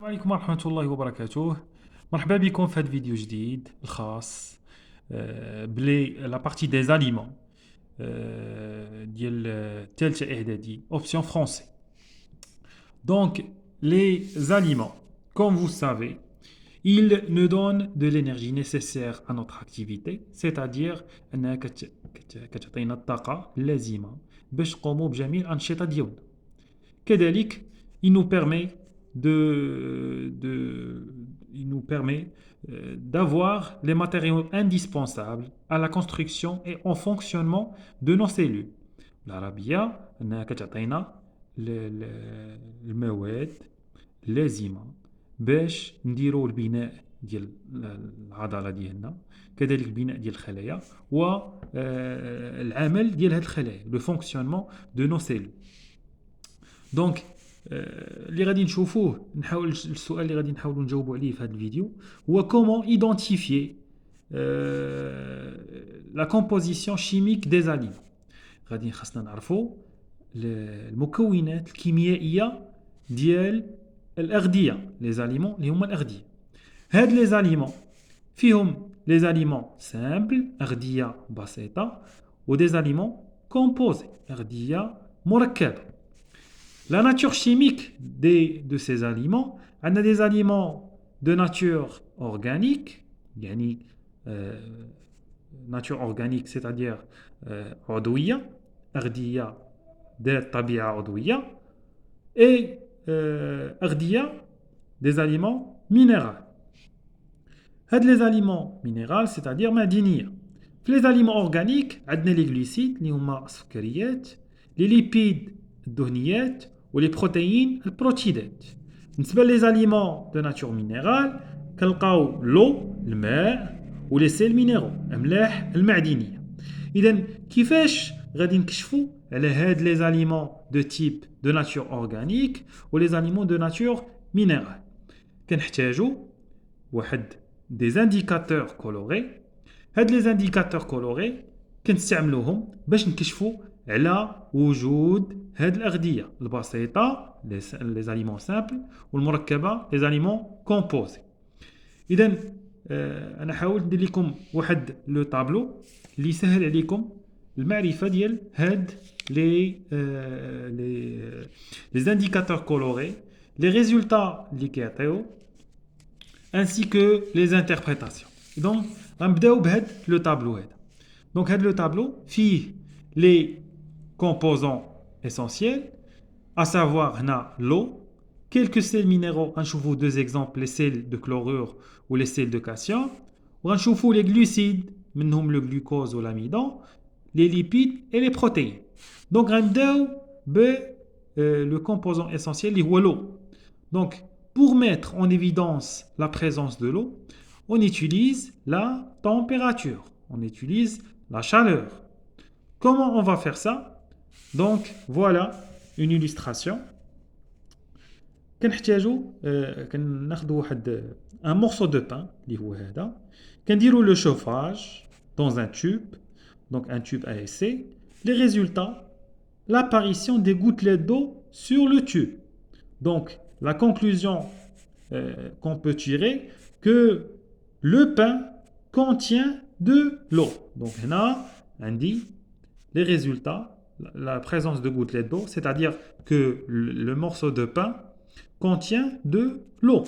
عليكم ورحمة الله وبركاته. مرحبا بكم في هذا الفيديو جديد الخاص بلي لا بارتي دي زاليمون ديال الثالثة إعدادي option français. Donc les aliments, comme vous savez, ils nous donnent de l'énergie nécessaire à notre activité, c'est-à-dire أنها كتعطينا الطاقة اللازمة باش نقوموا بجميع الأنشطة ديالنا. كذلك il nous permet il nous permet d'avoir les matériaux indispensables à la construction et au fonctionnement de nos cellules. العربية أنها كتعطينا المواد اللازمة باش نديروا البناء ديال العضلة ديالنا، كذلك البناء ديال الخلايا والعمل ديال هذه الخلايا، le fonctionnement de nos cellules. دونك اللي غادي نشوفوه نحاول السؤال اللي غادي نحاولوا نجاوبوا عليه في هذا الفيديو هو comment identifier la composition chimique des aliments. غادي خاصنا نعرفوا المكونات الكيميائيه ديال الاغذيه، لي زاليمون اللي هما الاغذيه. هاد لي زاليمون فيهم لي زاليمون سامبل، اغذيه بسيطه، ودي زاليمون كومبوزي، اغذيه مركبه. La nature chimique de ces aliments, on a des aliments de nature organique, يعني nature organique, c'est-à-dire عضوية، أغذية ذات طبيعة عضوية، et أغذية des aliments minéraux. هاد les aliments minéraux, c'est-à-dire معدنية. في les aliments organiques, عندنا les glucides اللي هما السكريات، les lipides الدهنيات، ولي بروتيين البروتيدات. بالنسبه لي زاليمون دو ناتور مينيرال كنلقاو لو الماء ولي سيل مينيرو املاح المعدنيه. اذا كيفاش غادي نكشفوا على هاد لي زاليمون دو تيب دو ناتور اورغانيك ولي زاليمون دو ناتور مينيرال؟ كنحتاجوا واحد دي زانديكاتور كولوري. هاد لي زانديكاتور كولوري كنستعملوهم باش نكشفوا على وجود هاد الأغذية البسيطة لي زاليمون سامبل والمركبة لي زاليمون كومبوزي. إذا أنا حاولت ندير لكم واحد لو طابلو اللي يسهل عليكم المعرفة ديال هاد لي زانديكاتور كولوري، لي ريزولتا اللي كيعطيو ainsi que les interprétations. Donc غنبداو بهاد لو طابلو هذا. دونك هاد لو طابلو فيه les composants essentiels, à savoir l'eau, quelques sels minéraux, on voit deux exemples, les sels de chlorure ou les sels de calcium, on voit les glucides, منهم le glucose ou l'amidon, les lipides et les protéines. Donc on le composant essentiel, l'eau. Donc pour mettre en évidence la présence de l'eau, on utilise la température, on utilise la chaleur. Comment on va faire ça? Donc voilà une illustration. كنحتاجوا كناخذوا واحد un morceau de pain اللي هو هذا، كنديروا le chauffage dans un tube, donc un tube à essai. Les résultats, l'apparition des gouttelettes d'eau sur le tube. Donc la conclusion qu'on peut tirer que le pain contient de l'eau. Donc هنا عندي les résultats, la présence de gouttelettes d'eau, c'est-à-dire que le morceau de pain contient de l'eau.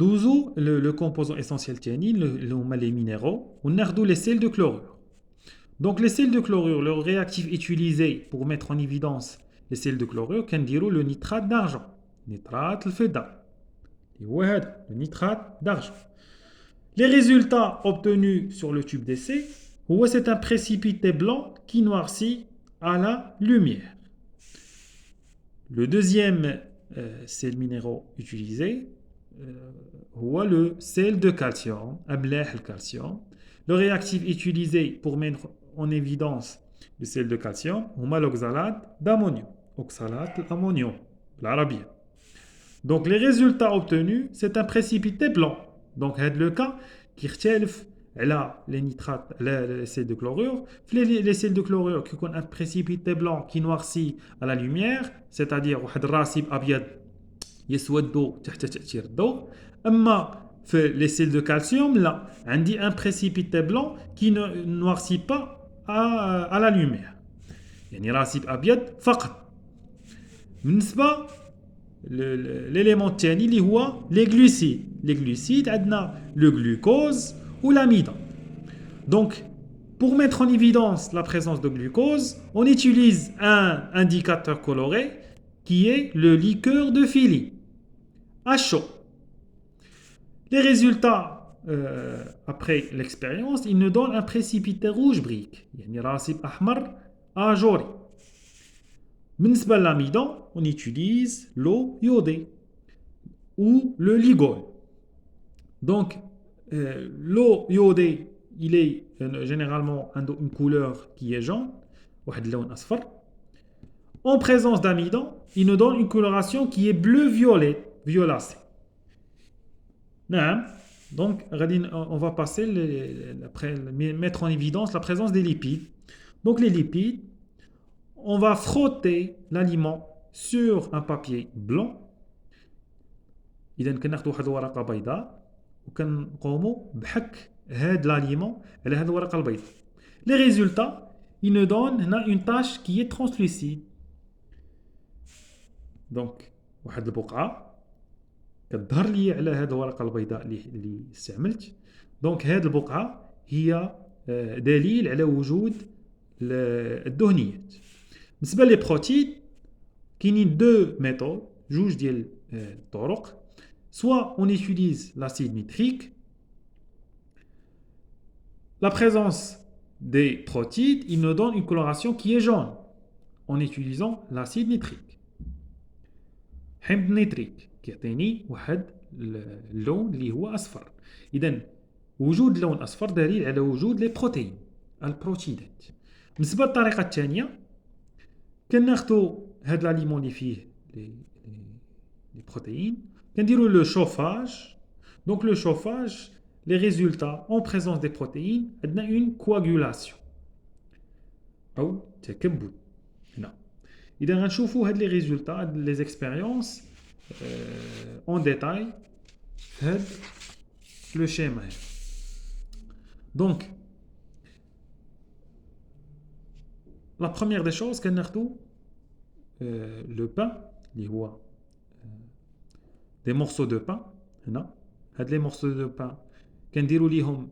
Douzo, le composant essentiel tiani, les minéraux, on a les sels de chlorure. Donc les sels de chlorure, le réactif utilisé pour mettre en évidence les sels de chlorure, qu'on dirait le nitrate d'argent. Nitrate le feda. Le nitrate d'argent. Les résultats obtenus sur le tube d'essai, c'est un précipité blanc qui noircit à la lumière. Le deuxième sel minéraux utilisé, le sel de calcium, le calcium. Le réactif utilisé pour mettre en évidence le sel de calcium, l'oxalate d'ammonium. Oxalate d'ammonium, l'arabe. Donc les résultats obtenus, c'est un précipité blanc. Donc c'est le cas qui retient là les nitrates, les sels de chlorure. Les sels de chlorure qui ont un précipité blanc qui noircit à la lumière, c'est-à-dire un racib abiad يسودوا تحت تأثير الضوء. أما في les cellules de calcium là عندي un précipité blanc qui ne noircit pas à la lumière. يعني راسب أبيض فقط. بالنسبة l'élément الثاني اللي هو les glucides عندنا le glucose ou l'amidon. Donc pour mettre en évidence la présence de glucose, on utilise un indicateur coloré qui est le liqueur de Philly à chaud. Les résultats après l'expérience, ils nous donnent un précipité rouge brique, يعني راسب أحمر أجوري. بالنسبة للامidon, on utilise l'eau iodée ou le ligol. Donc l'eau iodée, il est généralement une couleur qui est jaune, واحد اللون أصفر. En présence d'amidon, il nous donne une coloration qui est bleu-violacée. Donc, on va passer mettre en évidence la présence des lipides. Donc, les lipides, on va frotter l'aliment sur un papier blanc. إذا كناخذوا واحد الورقة بيضاء وكنقوموا بحك هذا l'aliment على هذه الورقة البيضاء. Les résultats, ils nous donnent une tache qui est translucide. Donc, واحد البقعة كتظهر لي على هذه الورقة البيضاء اللي استعملت. دونك هذه البقعة هي دليل على وجود الدهنيات. بالنسبة لي بروتيد كاينين دو ميثود جوج ديال الطرق. Soit on utilise l'acide nitrique. La présence des protides, il nous donne une coloration qui est jaune en utilisant l'acide nitrique. حمض نيتريك كيعطيني واحد اللون اللي هو اصفر. اذا وجود لون اصفر دليل على وجود لي بروتين البروتيدات. بالنسبه للطريقه الثانيه كناخذوا هذا الاليمون اللي فيه لي بروتين كنديروا لو شوفاج. دونك لو شوفاج les résultats en présence des protéines عندنا une coagulation او تكبد هنا. إذا غنشوفوا هاد لي ريزولتا هاد لي زيكسبيريونس اون ديتاي في هاد لو شيما هذا. دونك لا بروميير دي شوز كناخدو لو بان اللي هو دي مورسو دو بان هنا. هاد لي مورسو دو بان كنديروا ليهم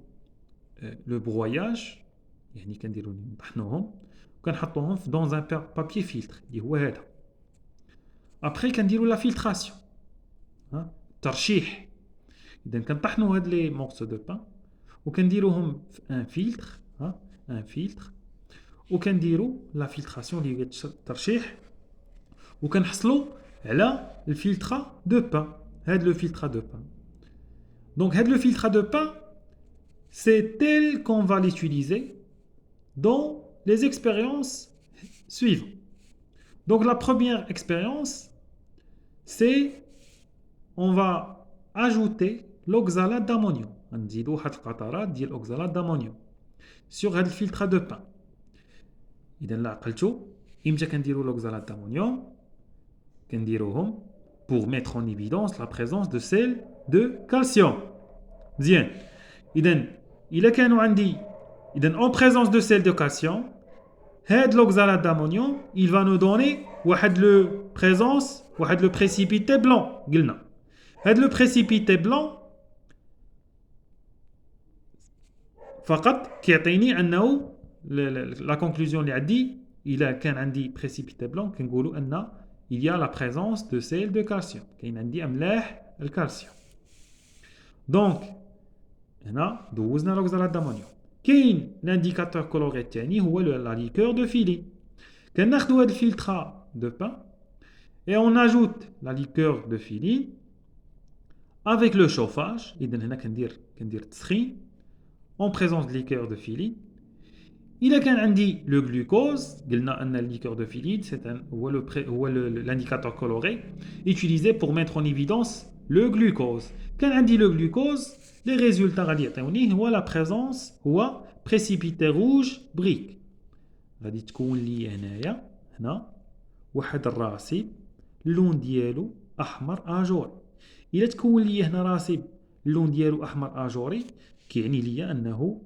لو بروياج يعني كنديروا نطحنوهم وكنحطوهم في دون ان بابي فيلتر اللي هو هذا. ابري كنديروا لا فلتراسيون ترشيح. اذا كنطحنوا هاد لي مورسو دو بان وكنديروهم في ان فيلتر ان فيلتر وكنديروا لا فلتراسيون اللي هي الترشيح وكنحصلوا على الفلتره دو بان. هاد لو فلتره دو بان. Donc, le filtre de pain, c'est tel qu'on va l'utiliser dans les expériences suivantes. Donc, la première expérience, c'est on va ajouter l'oxalate d'ammonium. On dit l'oxalate d'ammonium sur le filtre de pain. إذا لا عقلتو إمتى كنديروا l'oxalate d'ammonium كنديروهم pour mettre en évidence la présence de sel de calcium. Bien. En présence de sel de calcium, l'oxalate d'ammonium, il va nous donner le précipité blanc. Le précipité blanc, la conclusion اللي عندي إذا كان عندي précipité blanc كنقولوا أن il y a la présence de sel de calcium. كاين عندي أملاح الكالسيوم. Donc, هنا دوزنا l'oxalate d'ammonium. كاين l'indicateur coloré الثاني هو la liqueur de Philly. كناخذوا هذا الفلتر de pain et on ajoute la liqueur de Philly avec le chauffage. إذا هنا كندير التسخين en présence de liqueur de Philly. إذا كان عندي le glucose قلنا أن la liqueur de Philly هو l'indicateur coloré utilisé pour mettre en évidence le glucose. كان عندي le glucose les résultats غادي يعطيوني هو la présence هو précipité rouge brique. غادي تكون لي هنا واحد الراسب اللون ديالو احمر اجوري. الا تكون لي هنا راسب اللون ديالو احمر اجوري كيعني لي انه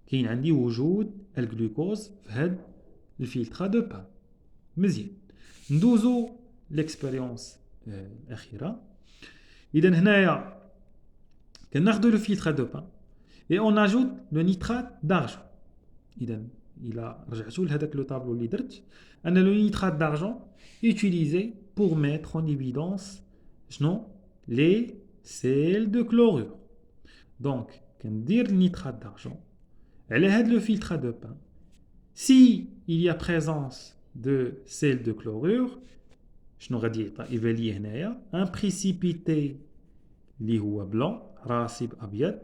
كاين عندي وجود الجلوكوز في هاد الفلتر دو بان. مزيان ندوزو ليكسبيريونس الاخيره. اذا هنايا كناخذوا لو فلتر دو بان et on ajoute le nitrate d'argent. اذا الى رجعتوا لهذاك لو طابلو اللي درت ان لو نيترات d'argent utilisé pour mettre en évidence شنو les sels de chlorure. donc كندير النيترات d'argent على هذا لو فلتر دو بان. si il y a présence de sel de chlorure شنو غادي يبان لي هنايا ان بريسيبيتي اللي هو بلون راسب ابيض.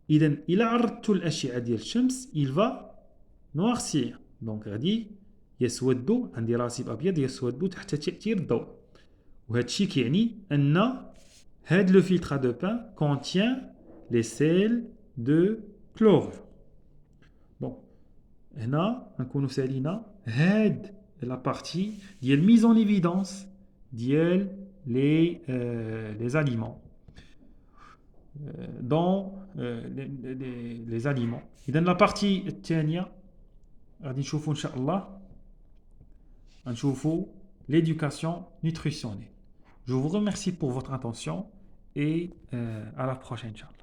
اذا الى عرضته للاشعه ديال الشمس il va noircir. دونك غادي يسود، عندي راسب ابيض يسود تحت تاثير الضوء. وهذا الشيء كيعني ان هاد لو فلتر دو بان contient les sels de chlorure. دونك هنا نكونوا سالينا هاد لا بارتي ديال ميز اون ايفيدونس ديال les aliments dans les aliments. اذا لا بارتي الثانيه غادي نشوفوا ان شاء الله نشوفوا l'éducation nutritionnelle. Je vous remercie pour votre attention et à la prochaine, Inch'Allah.